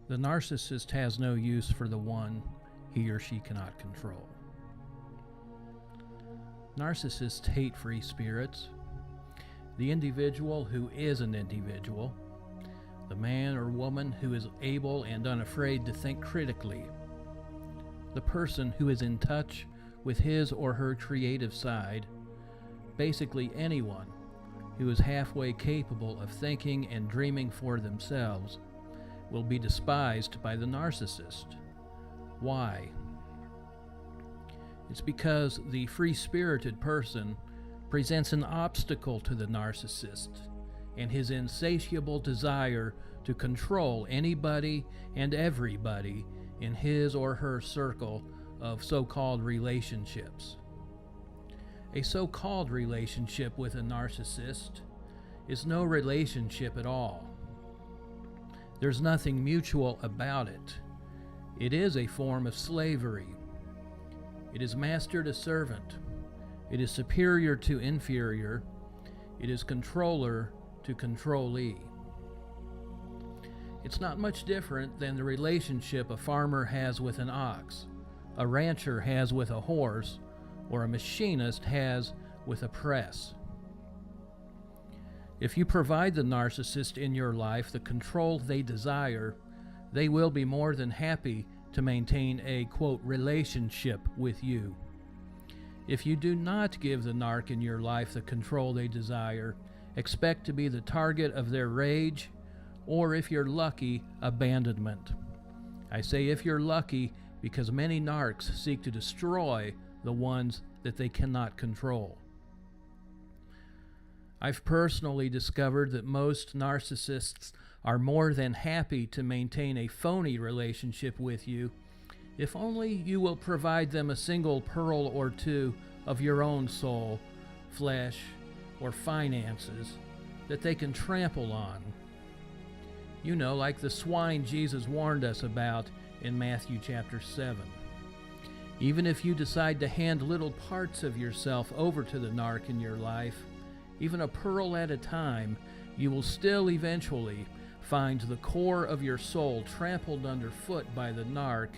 The narcissist has no use for the one he or she cannot control. Narcissists hate free spirits, the individual who is an individual, the man or woman who is able and unafraid to think critically, the person who is in touch with his or her creative side, basically anyone who is halfway capable of thinking and dreaming for themselves will be despised by the narcissist. Why? It's because the free-spirited person presents an obstacle to the narcissist and his insatiable desire to control anybody and everybody in his or her circle of so-called relationships. A so-called relationship with a narcissist is no relationship at all. There's nothing mutual about it. It is a form of slavery. It is master to servant. It is superior to inferior. It is controller to controllee. It's not much different than the relationship a farmer has with an ox, a rancher has with a horse, or a machinist has with a press. If you provide the narcissist in your life the control they desire, they will be more than happy to maintain a, quote, relationship with you. If you do not give the narc in your life the control they desire, expect to be the target of their rage, or if you're lucky, abandonment. I say if you're lucky because many narcs seek to destroy the ones that they cannot control. I've personally discovered that most narcissists are more than happy to maintain a phony relationship with you if only you will provide them a single pearl or two of your own soul, flesh, or finances that they can trample on. You know, like the swine Jesus warned us about in Matthew chapter 7. Even if you decide to hand little parts of yourself over to the narc in your life, even a pearl at a time, you will still eventually find the core of your soul trampled underfoot by the narc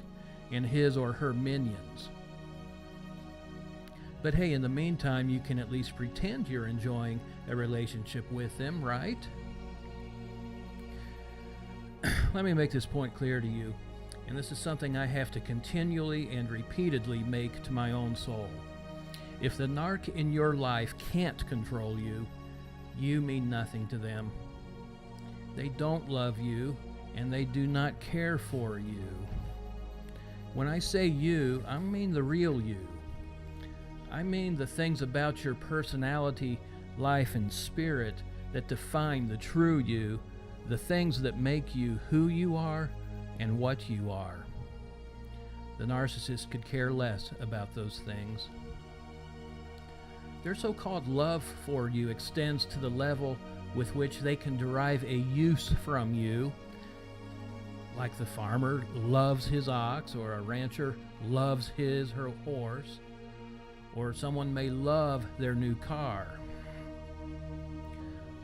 and his or her minions. But hey, in the meantime, you can at least pretend you're enjoying a relationship with them, right? Let me make this point clear to you, and this is something I have to continually and repeatedly make to my own soul. If the narc in your life can't control you, you mean nothing to them. They don't love you, and they do not care for you. When I say you, I mean the real you. I mean the things about your personality, life, and spirit that define the true you, the things that make you who you are and what you are. The narcissist could care less about those things. Their so-called love for you extends to the level with which they can derive a use from you, like the farmer loves his ox, or a rancher loves his or her horse, or someone may love their new car.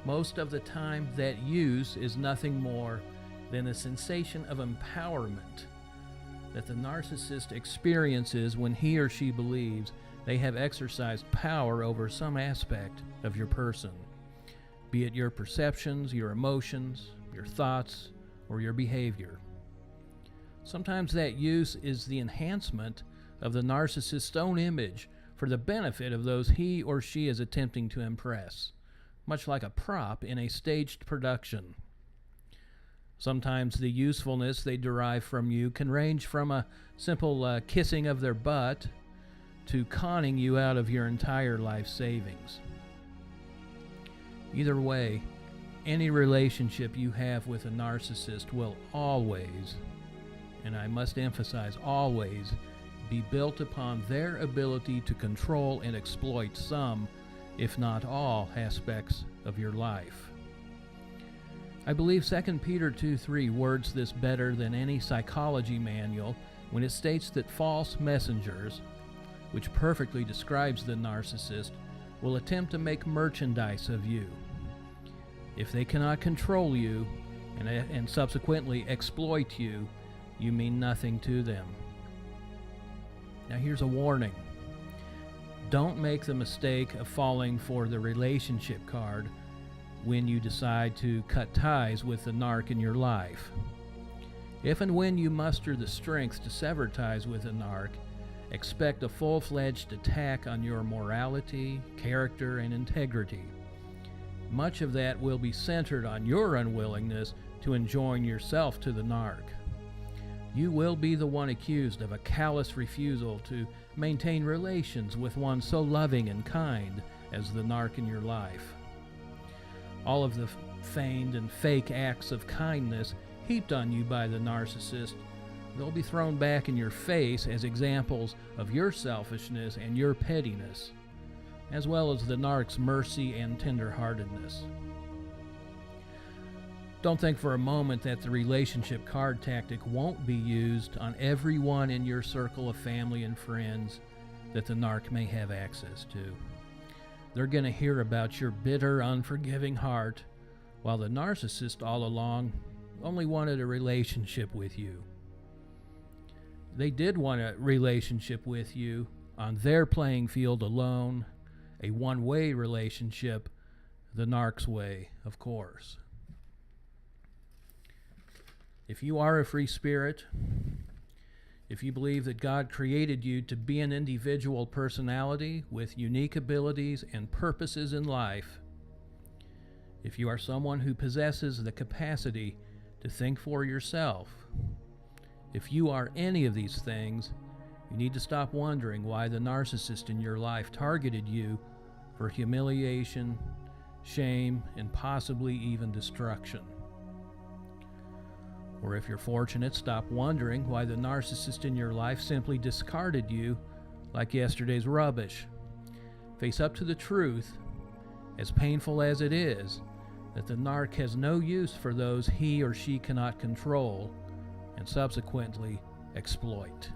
Most of the time, that use is nothing more than a sensation of empowerment that the narcissist experiences when he or she believes they have exercised power over some aspect of your person, be it your perceptions, your emotions, your thoughts, or your behavior. Sometimes that use is the enhancement of the narcissist's own image for the benefit of those he or she is attempting to impress, much like a prop in a staged production. Sometimes the usefulness they derive from you can range from a simple kissing of their butt to conning you out of your entire life savings. Either way, any relationship you have with a narcissist will always, and I must emphasize always, be built upon their ability to control and exploit some, if not all, aspects of your life. I believe 2 Peter 2:3 words this better than any psychology manual when it states that false messengers, which perfectly describes the narcissist, will attempt to make merchandise of you. If they cannot control you, and subsequently exploit you, you mean nothing to them. Now here's a warning. Don't make the mistake of falling for the relationship card when you decide to cut ties with the narc in your life. If and when you muster the strength to sever ties with a narc, expect a full-fledged attack on your morality, character, and integrity. Much of that will be centered on your unwillingness to enjoin yourself to the narc. You will be the one accused of a callous refusal to maintain relations with one so loving and kind as the narc in your life. All of the feigned and fake acts of kindness heaped on you by the narcissist, they'll be thrown back in your face as examples of your selfishness and your pettiness, as well as the narc's mercy and tenderheartedness. Don't think for a moment that the relationship card tactic won't be used on everyone in your circle of family and friends that the narc may have access to. They're going to hear about your bitter, unforgiving heart, while the narcissist all along only wanted a relationship with you. They did want a relationship with you on their playing field alone, a one-way relationship, the narc's way, of course. If you are a free spirit, if you believe that God created you to be an individual personality with unique abilities and purposes in life, if you are someone who possesses the capacity to think for yourself, if you are any of these things, you need to stop wondering why the narcissist in your life targeted you for humiliation, shame, and possibly even destruction. Or if you're fortunate, stop wondering why the narcissist in your life simply discarded you like yesterday's rubbish. Face up to the truth, as painful as it is, that the narc has no use for those he or she cannot control and subsequently exploit.